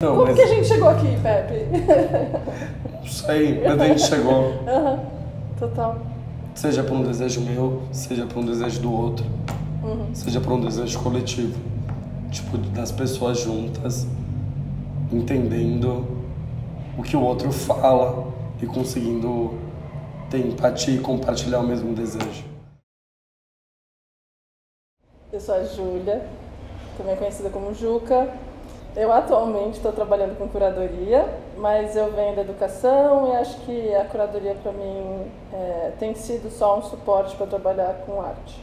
Não, Como mas que a gente chegou aqui, Pepe? não sei, mas a gente chegou. Aham, total. Seja por um desejo meu, seja por um desejo do outro, seja por um desejo coletivo. Tipo, das pessoas juntas, entendendo o que o outro fala e conseguindo ter empatia e compartilhar o mesmo desejo. Eu sou a Júlia, também conhecida como Juca. Eu atualmente estou trabalhando com curadoria, mas eu venho da educação e acho que a curadoria para mim tem sido só um suporte para trabalhar com arte.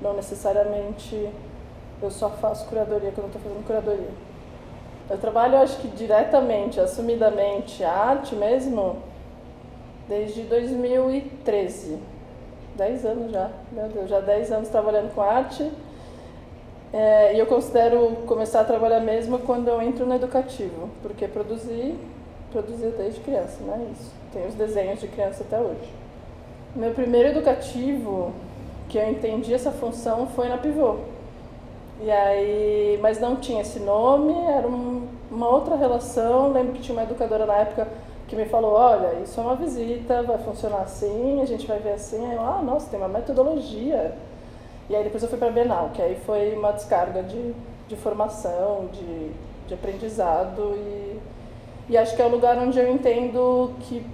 Não necessariamente eu só faço curadoria quando eu estou fazendo curadoria. Eu trabalho, acho que diretamente, assumidamente, a arte mesmo, desde 2013. 10 anos já, meu Deus, já 10 anos trabalhando com arte. E eu considero começar a trabalhar mesmo quando eu entro no educativo, porque produzir desde criança, né? Isso. Tenho os desenhos de criança até hoje. Meu primeiro educativo, que eu entendi essa função, foi na Pivô. E aí, mas não tinha esse nome, era uma outra relação. Lembro que tinha uma educadora na época que me falou, olha, isso é uma visita, vai funcionar assim, a gente vai ver assim. Aí eu, nossa, tem uma metodologia. E aí depois eu fui para a Bienal, que aí foi uma descarga de formação, de aprendizado e acho que é o lugar onde eu entendo que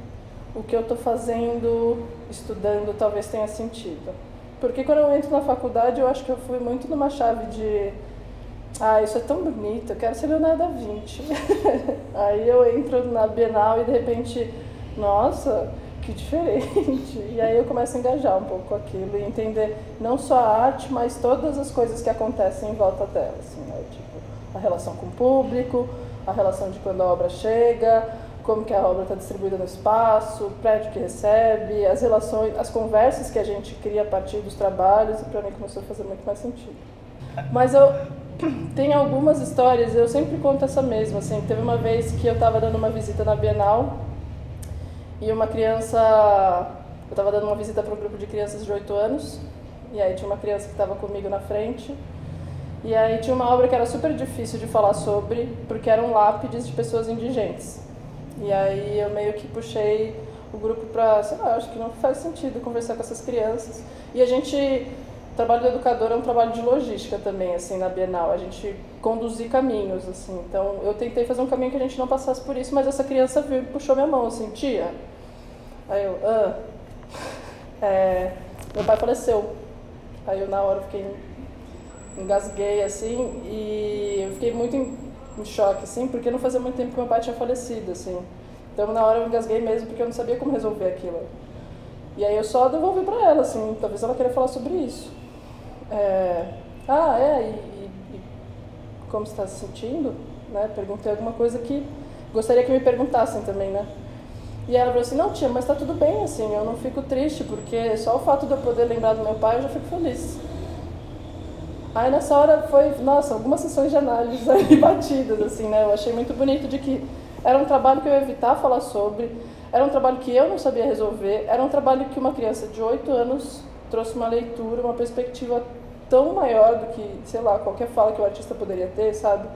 o que eu estou fazendo, estudando, talvez tenha sentido. Porque quando eu entro na faculdade eu acho que eu fui muito numa chave de isso é tão bonito, eu quero ser Leonardo da Vinci. Aí eu entro na Bienal e de repente, nossa, que diferente. E aí eu começo a engajar um pouco com aquilo e entender não só a arte, mas todas as coisas que acontecem em volta dela, assim, né? Tipo, a relação com o público, a relação de quando a obra chega, como que a obra está distribuída no espaço, o prédio que recebe, as relações, as conversas que a gente cria a partir dos trabalhos, e para mim começou a fazer muito mais sentido. Mas eu tenho algumas histórias, eu sempre conto essa mesma, assim, teve uma vez que eu estava dando uma visita na Bienal e uma criança, eu estava dando uma visita para um grupo de crianças de 8 anos, e aí tinha uma criança que estava comigo na frente, e aí tinha uma obra que era super difícil de falar sobre, porque eram lápides de pessoas indigentes. E aí eu meio que puxei o grupo para, sei lá, acho que não faz sentido conversar com essas crianças. E a gente, o trabalho do educador é um trabalho de logística também, assim, na Bienal, a gente conduzir caminhos, assim. Então eu tentei fazer um caminho que a gente não passasse por isso, mas essa criança veio e puxou minha mão, assim, tia. Aí eu, meu pai faleceu. Aí eu na hora engasguei assim e eu fiquei muito em choque, assim, porque não fazia muito tempo que meu pai tinha falecido, assim. Então na hora eu engasguei mesmo porque eu não sabia como resolver aquilo. E aí eu só devolvi pra ela, assim, talvez ela queira falar sobre isso. E como você está se sentindo? Né? Perguntei alguma coisa que gostaria que me perguntassem também, né? E ela falou assim, não tia, mas tá tudo bem, assim, eu não fico triste, porque só o fato de eu poder lembrar do meu pai eu já fico feliz. Aí nessa hora foi, nossa, algumas sessões de análise aí batidas, assim, né? Eu achei muito bonito de que era um trabalho que eu ia evitar falar sobre, era um trabalho que eu não sabia resolver, era um trabalho que uma criança de 8 anos trouxe uma leitura, uma perspectiva tão maior do que, sei lá, qualquer fala que o artista poderia ter, sabe?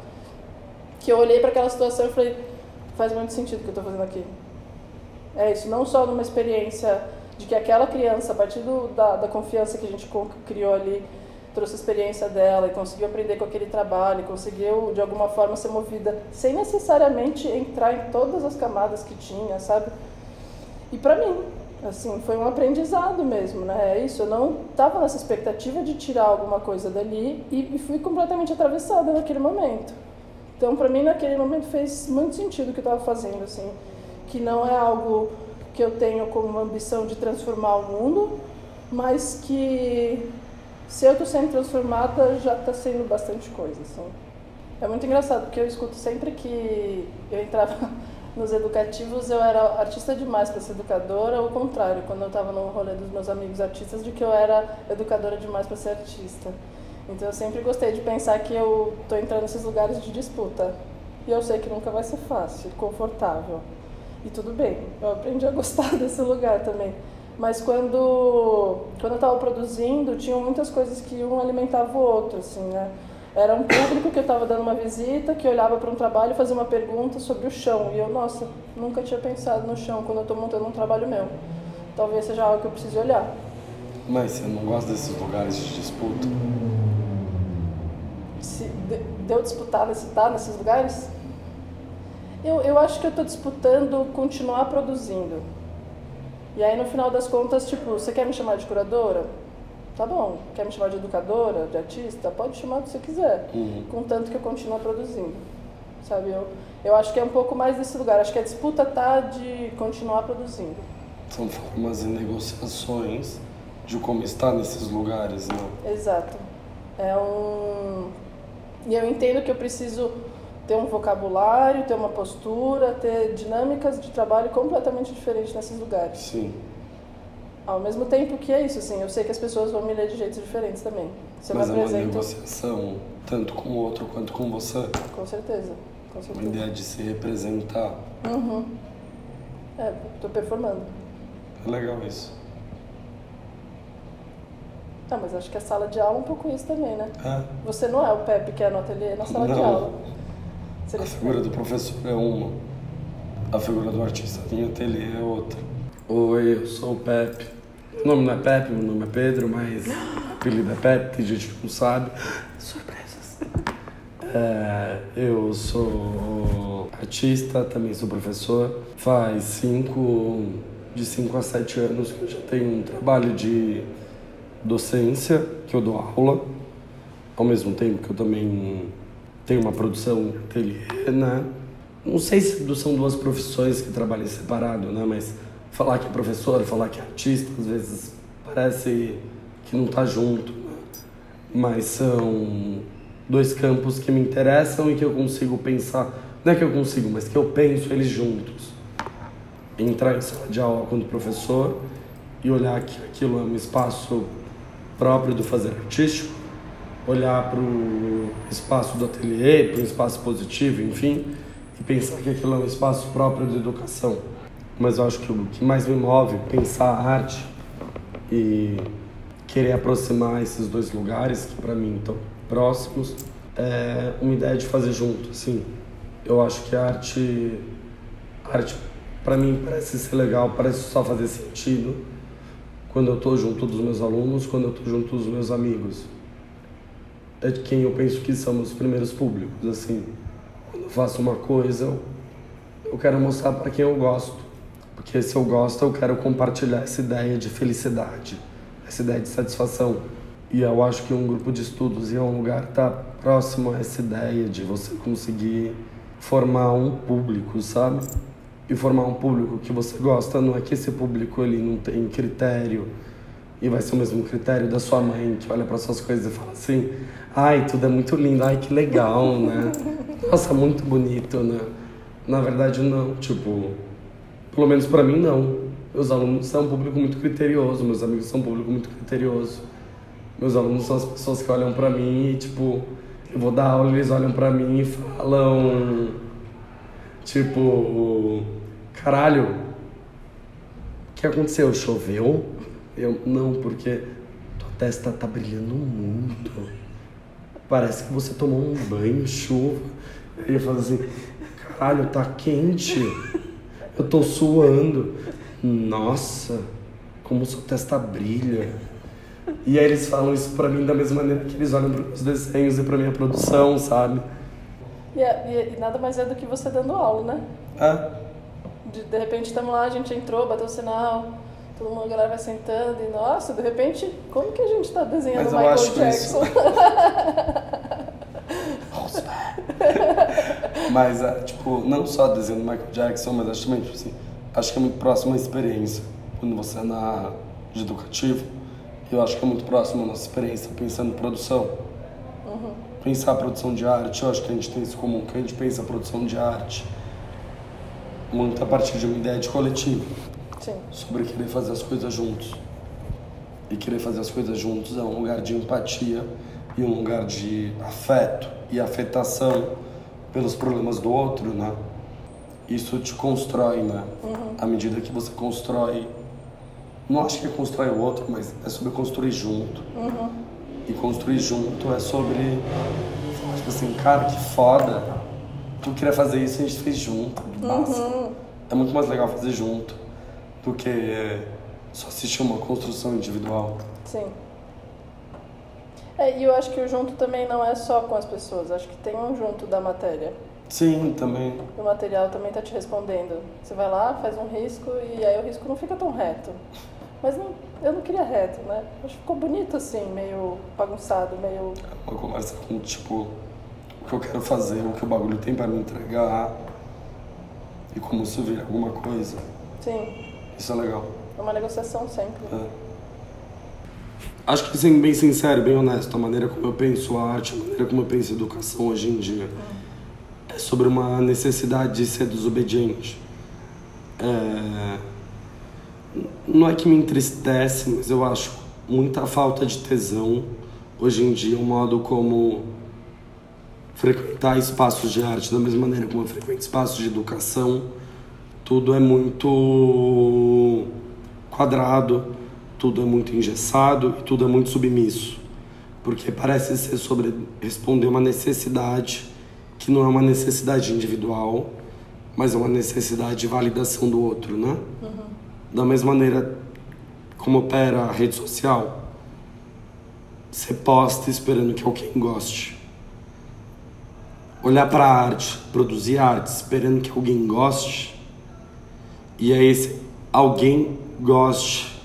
Que eu olhei para aquela situação e falei, faz muito sentido o que eu tô fazendo aqui. É isso, não só numa experiência de que aquela criança, a partir da confiança que a gente criou ali, trouxe a experiência dela e conseguiu aprender com aquele trabalho, conseguiu de alguma forma ser movida, sem necessariamente entrar em todas as camadas que tinha, sabe? E pra mim, assim, foi um aprendizado mesmo, né? É isso, eu não estava nessa expectativa de tirar alguma coisa dali e fui completamente atravessada naquele momento. Então, pra mim, naquele momento fez muito sentido o que eu estava fazendo, assim, que não é algo que eu tenho como uma ambição de transformar o mundo, mas que se eu estou sendo transformada já está sendo bastante coisa, assim. É muito engraçado porque eu escuto sempre que eu entrava nos educativos eu era artista demais para ser educadora, ou o contrário, quando eu estava no rolê dos meus amigos artistas, de que eu era educadora demais para ser artista. Então eu sempre gostei de pensar que eu estou entrando nesses lugares de disputa. E eu sei que nunca vai ser fácil, confortável. E tudo bem, eu aprendi a gostar desse lugar também. Mas quando eu estava produzindo, tinham muitas coisas que um alimentava o outro, assim, né? Era um público que eu estava dando uma visita, que olhava para um trabalho e fazia uma pergunta sobre o chão. E eu, nossa, nunca tinha pensado no chão quando eu estou montando um trabalho meu. Talvez seja algo que eu precise olhar. Mas você não gosta desses lugares de disputa? De eu disputar, estar nesses lugares? Eu acho que eu estou disputando continuar produzindo. E aí, no final das contas, tipo, você quer me chamar de curadora? Tá bom. Quer me chamar de educadora, de artista? Pode chamar o que você quiser. Contanto que eu continue produzindo. Sabe? Eu acho que é um pouco mais desse lugar. Acho que a disputa tá de continuar produzindo. São formas e negociações de como estar nesses lugares, né? Exato. E eu entendo que eu preciso ter um vocabulário, ter uma postura, ter dinâmicas de trabalho completamente diferentes nesses lugares. Sim. Ao mesmo tempo que é isso, assim, eu sei que as pessoas vão me ler de jeitos diferentes também. Se eu Mas me é uma apresento... negociação, tanto com o outro quanto com você. Com certeza, com Uma certeza. ideia de se representar. Tô performando. É legal isso. Tá, mas acho que a sala de aula é um pouco isso também, né? É. Você não é o Pepe que é no ateliê, é na sala de aula. A figura do professor é uma, a figura do artista em ateliê é outra. Oi, eu sou o Pepe. Meu nome não é Pepe, meu nome é Pedro, mas o apelido é Pepe, tem gente que não sabe. Surpresas. Eu sou artista, também sou professor. Faz de 5 a 7 anos que eu já tenho um trabalho de docência, que eu dou aula, ao mesmo tempo que eu também tenho uma produção em ateliê, né? Não sei se são duas profissões que trabalham separado, né? Mas falar que é professor, falar que é artista, às vezes parece que não tá junto, né? Mas são dois campos que me interessam e que eu consigo pensar, não é que eu consigo, mas que eu penso eles juntos. Entrar em sala de aula quando professor e olhar que aquilo é um espaço próprio do fazer artístico, olhar para o espaço do ateliê, para um espaço positivo, enfim, e pensar que aquilo é um espaço próprio de educação. Mas eu acho que o que mais me move pensar a arte e querer aproximar esses dois lugares que para mim estão próximos é uma ideia de fazer junto, assim. Eu acho que a arte para mim parece ser legal, parece só fazer sentido quando eu estou junto dos meus alunos, quando eu estou junto dos meus amigos. É de quem eu penso que são meus primeiros públicos, assim. Quando eu faço uma coisa, eu quero mostrar para quem eu gosto. Porque se eu gosto, eu quero compartilhar essa ideia de felicidade, essa ideia de satisfação. E eu acho que um grupo de estudos e um lugar tá próximo a essa ideia de você conseguir formar um público, sabe? E formar um público que você gosta, não é que esse público ele não tem critério e vai ser o mesmo critério da sua mãe que olha para suas coisas e fala assim: ai, tudo é muito lindo, ai, que legal, né? Nossa, muito bonito, né? Na verdade, não, tipo, pelo menos para mim, não. Meus alunos são um público muito criterioso, meus amigos são um público muito criterioso. Meus alunos são as pessoas que olham para mim e, tipo, eu vou dar aula, eles olham para mim e falam, tipo, caralho, o que aconteceu? Choveu? Eu, não, porque tua testa tá brilhando muito. Parece que você tomou um banho, chuva. Aí eu falo assim, caralho, tá quente. Eu tô suando. Nossa, como sua testa brilha. E aí eles falam isso pra mim da mesma maneira que eles olham pros desenhos e pra minha produção, sabe? E nada mais é do que você dando aula, né? De repente estamos lá, a gente entrou, bateu o sinal, todo mundo, a galera vai sentando e, nossa, de repente, como que a gente tá desenhando Michael Jackson? Mas, tipo, não só desenhando Michael Jackson, mas acho também, tipo assim, acho que é muito próximo à experiência. Quando você é na área de educativo, eu acho que é muito próximo à nossa experiência pensando em produção. Pensar a produção de arte, eu acho que a gente tem isso comum, que a gente pensa a produção de arte muito a partir de uma ideia de coletivo. Sim. Sobre querer fazer as coisas juntos. E querer fazer as coisas juntos é um lugar de empatia e um lugar de afeto e afetação pelos problemas do outro, né? Isso te constrói, né? À medida que você constrói, não acho que é constrói o outro, mas é sobre construir junto. E construir junto é sobre tipo assim, cara, que foda. Tu queria fazer isso e a gente fez junto. Massa. É muito mais legal fazer junto do que só assistir uma construção individual. Sim. E eu acho que o junto também não é só com as pessoas, acho que tem um junto da matéria. Sim, também. O material também tá te respondendo. Você vai lá, faz um risco e aí o risco não fica tão reto. Mas não, eu não queria reto, né? Acho que ficou bonito assim, meio bagunçado, meio... Uma conversa com, tipo, o que eu quero fazer, o que o bagulho tem pra me entregar e como isso vira alguma coisa. Sim. Isso é legal. É uma negociação sempre. Acho que, sendo bem sincero, bem honesto, a maneira como eu penso arte, a maneira como eu penso educação hoje em dia é sobre uma necessidade de ser desobediente. Não é que me entristece, mas eu acho muita falta de tesão hoje em dia, o modo como frequentar espaços de arte, da mesma maneira como eu frequento espaços de educação, tudo é muito quadrado, tudo é muito engessado e tudo é muito submisso, porque parece ser sobre responder uma necessidade que não é uma necessidade individual, mas é uma necessidade de validação do outro, né? Da mesma maneira como opera a rede social, você posta esperando que alguém goste. Olhar para a arte, produzir arte esperando que alguém goste, e aí esse alguém goste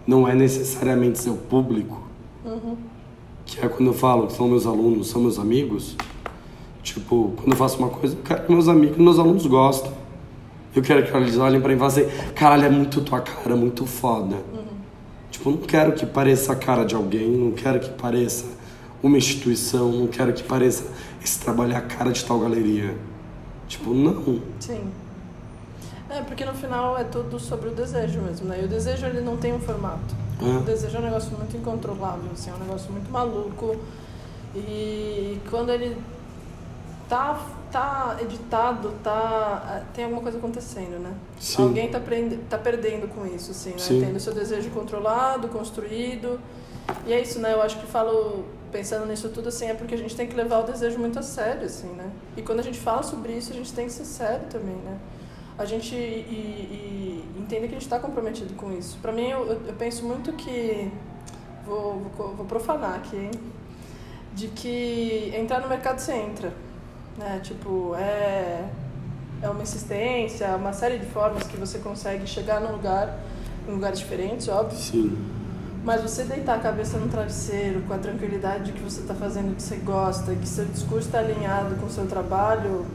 não é necessariamente seu público, que é quando eu falo que são meus alunos, são meus amigos. Tipo, quando eu faço uma coisa, eu quero que meus amigos, meus alunos gostem. Eu quero que eles olhem pra mim e falem assim, caralho, é muito tua cara, muito foda. Tipo, eu não quero que pareça a cara de alguém, não quero que pareça uma instituição, não quero que pareça esse trabalho é a cara de tal galeria. Tipo, não. Sim. Porque no final é tudo sobre o desejo mesmo, né? E o desejo, ele não tem um formato. O desejo é um negócio muito incontrolável, assim, é um negócio muito maluco. E quando ele tá editado, tem alguma coisa acontecendo, né? Sim. Alguém tá perdendo com isso, assim, né? Sim. Tendo o seu desejo controlado, construído. E é isso, né? Eu acho que pensando nisso tudo, assim, é porque a gente tem que levar o desejo muito a sério, assim, né? E quando a gente fala sobre isso, a gente tem que ser sério também, né? A gente entende que a gente está comprometido com isso. Para mim, eu penso muito que... Vou profanar aqui, hein? De que entrar no mercado você entra, né? Tipo, é uma insistência, uma série de formas que você consegue chegar em lugares diferentes, óbvio. Sim. Mas você deitar a cabeça no travesseiro, com a tranquilidade de que você está fazendo o que você gosta, que seu discurso está alinhado com o seu trabalho,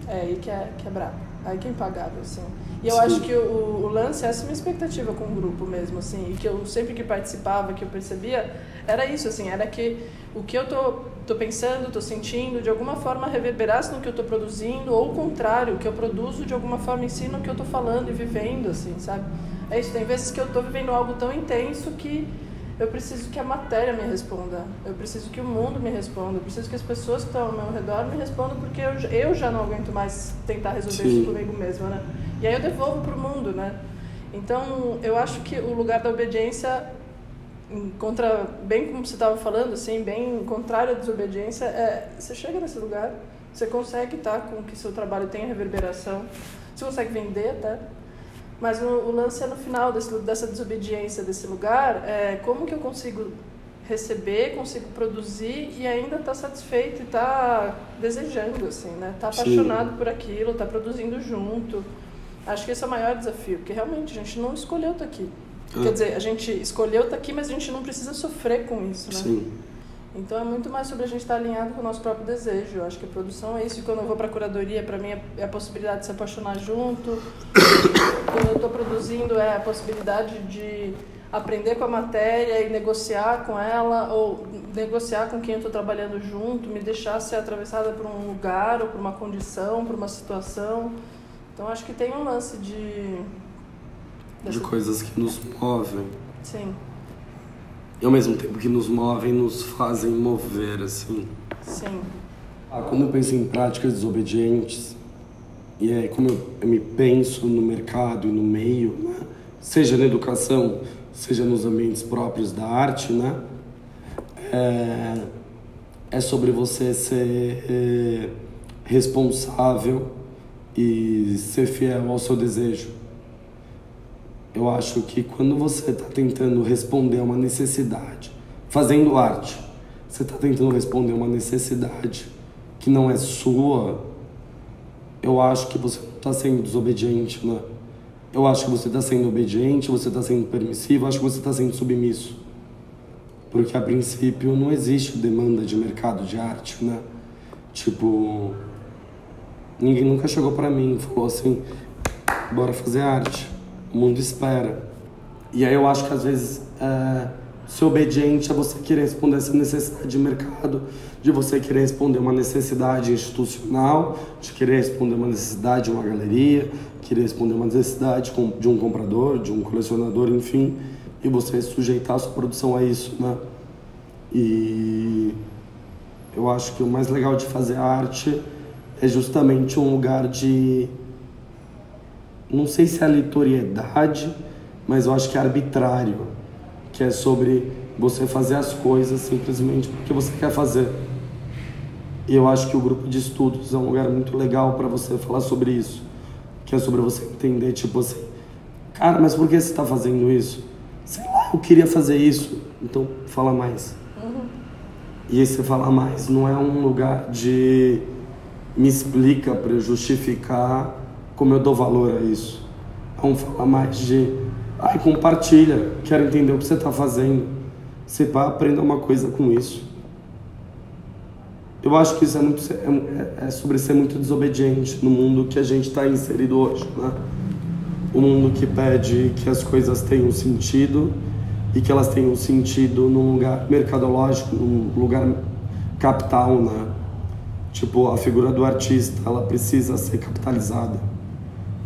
é aí que é brabo. Aí que é impagável, assim. E eu acho que o lance, essa é a minha expectativa com o grupo mesmo, assim, e que eu sempre que participava, que eu percebia, era isso, assim, era que o que eu tô pensando, tô sentindo, de alguma forma reverberasse no que eu tô produzindo, ou o contrário, o que eu produzo de alguma forma ensina o que eu tô falando e vivendo, assim, sabe? É isso, tem vezes que eu tô vivendo algo tão intenso que eu preciso que a matéria me responda, eu preciso que o mundo me responda, eu preciso que as pessoas que estão ao meu redor me respondam, porque eu já não aguento mais tentar resolver isso comigo mesma, né? E aí eu devolvo pro mundo, né? Então, eu acho que o lugar da obediência, bem como você estava falando, assim, bem contrário à desobediência, você chega nesse lugar, você consegue estar com que seu trabalho tenha reverberação, você consegue vender até. Mas o lance é no final dessa desobediência desse lugar, como que eu consigo receber, consigo produzir e ainda estar satisfeito e estar desejando, assim, né? Tá apaixonado por aquilo, tá produzindo junto. Acho que esse é o maior desafio, porque realmente a gente não escolheu estar aqui. Quer dizer, a gente escolheu estar aqui, mas a gente não precisa sofrer com isso, né? Sim. Então é muito mais sobre a gente estar alinhado com o nosso próprio desejo. Eu acho que a produção é isso. E quando eu vou para a curadoria, para mim é a possibilidade de se apaixonar junto. Quando eu estou produzindo, é a possibilidade de aprender com a matéria e negociar com ela, ou negociar com quem eu estou trabalhando junto, me deixar ser atravessada por um lugar, ou por uma condição, por uma situação. Então acho que tem um lance de coisas que nos movem. Sim. E ao mesmo tempo que nos movem, nos fazem mover, assim. Sim. Quando eu penso em práticas desobedientes, e como eu me penso no mercado e no meio, né? Seja na educação, seja nos ambientes próprios da arte, né? é sobre você ser responsável e ser fiel ao seu desejo. Eu acho que quando você está tentando responder a uma necessidade, fazendo arte, você está tentando responder a uma necessidade que não é sua, eu acho que você não está sendo desobediente, né? Eu acho que você está sendo obediente, você está sendo permissivo, eu acho que você está sendo submisso. Porque, a princípio, não existe demanda de mercado de arte, né? Tipo, ninguém nunca chegou pra mim e falou assim, bora fazer arte. O mundo espera. E aí eu acho que, às vezes, ser obediente é você querer responder essa necessidade de mercado, de você querer responder uma necessidade institucional, de querer responder uma necessidade de uma galeria, querer responder uma necessidade de um comprador, de um colecionador, enfim, e você sujeitar a sua produção a isso, né? E eu acho que o mais legal de fazer arte é justamente um lugar de, não sei se é aleatoriedade, mas eu acho que é arbitrário, que é sobre você fazer as coisas simplesmente porque você quer fazer. E eu acho que o grupo de estudos é um lugar muito legal para você falar sobre isso, que é sobre você entender, tipo assim, cara, mas por que você está fazendo isso? Sei lá, eu queria fazer isso, então fala mais. E esse falar mais não é um lugar de me explica para eu justificar como eu dou valor a isso. É um falar mais de, ai, compartilha, quero entender o que você está fazendo. Você vai aprender uma coisa com isso. Eu acho que isso é sobre ser muito desobediente no mundo que a gente está inserido hoje, né? O mundo que pede que as coisas tenham sentido e que elas tenham sentido num lugar mercadológico, num lugar capital, né? Tipo, a figura do artista, ela precisa ser capitalizada.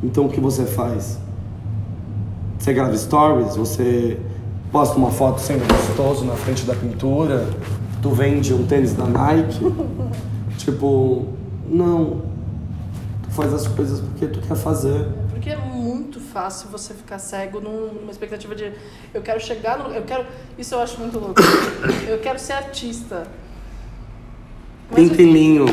Então, o que você faz? Você grava stories? Você posta uma foto sendo gostoso na frente da pintura? Tu vende um tênis da Nike? Tipo, não. Tu faz as coisas porque tu quer fazer. Porque é muito fácil você ficar cego numa expectativa de eu quero chegar no... Isso eu acho muito louco. Eu quero ser artista. Pintelinho.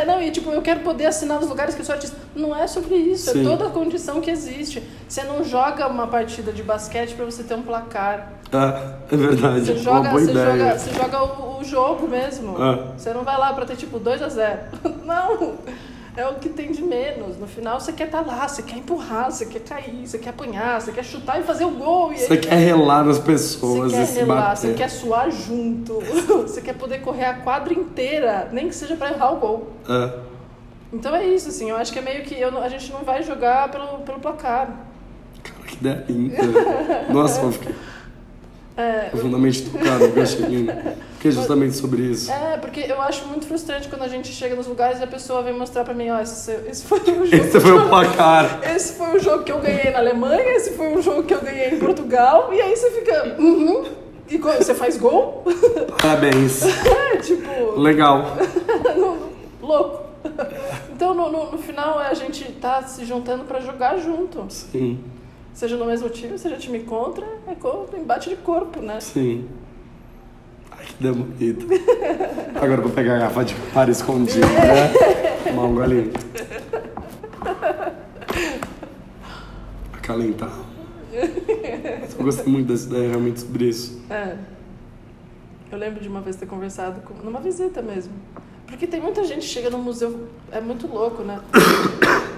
Não, e tipo, eu quero poder assinar nos lugares que eu sou artista. Não é sobre isso, Sim. É toda a condição que existe. Você não joga uma partida de basquete pra você ter um placar. É verdade. Você joga, uma boa ideia. Você joga o jogo mesmo. Você não vai lá pra ter tipo 2-0. Não! É o que tem de menos. No final você quer estar lá, você quer empurrar, você quer cair, você quer apanhar, você quer chutar e fazer o gol. Você quer relar nas pessoas. Você quer relar, bater. você quer suar junto. Você quer poder correr a quadra inteira, nem que seja pra errar o gol. Então é isso, assim. Eu acho que é meio que a gente não vai jogar pelo placar. Cara, que ideia linda. Nossa, eu fiquei profundamente tocado, porque eu achei lindo. Porque é justamente sobre isso. Porque eu acho muito frustrante quando a gente chega nos lugares e a pessoa vem mostrar pra mim, ó, esse foi o jogo. Esse foi o placar. Esse foi o jogo que eu ganhei na Alemanha, esse foi o jogo que eu ganhei em Portugal, e aí você fica, e você faz gol? Parabéns. Tipo... Legal. Louco. Então, no final, a gente tá se juntando pra jogar junto. Sim. Seja no mesmo time, seja time contra, embate de corpo, né? Sim. Ai, que ideia bonita. Agora eu vou pegar a garrafa de para escondida, né? Tomar um golinho. Acalentar. Eu gostei muito dessa ideia, realmente, sobre isso. Eu lembro de uma vez ter conversado numa visita mesmo. Porque tem muita gente que chega no museu, é muito louco, né?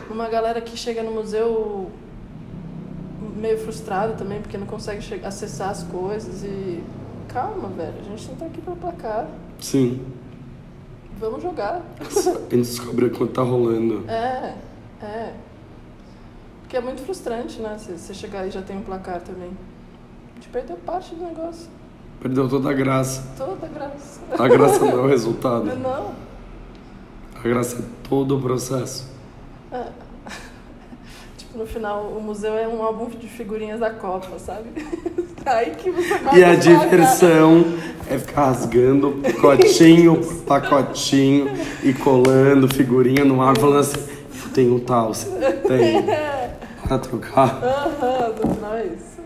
Uma galera que chega no museu meio frustrada também, porque não consegue acessar as coisas e... Calma, velho, a gente não tá aqui pra placar. Sim. Vamos jogar. A gente descobre quando tá rolando. Porque é muito frustrante, né? Você chegar e já tem um placar também. A gente perdeu parte do negócio. Perdeu toda a graça. Toda a graça. A graça não é o resultado. Não. A graça é todo o processo. Tipo, no final, o museu é um álbum de figurinhas da Copa, sabe? Aí que você vai... E a diversão é ficar rasgando pacotinho por pacotinho e colando figurinha no ar, falando assim, eu tenho tal, você tem. Pra trocar. No final é isso.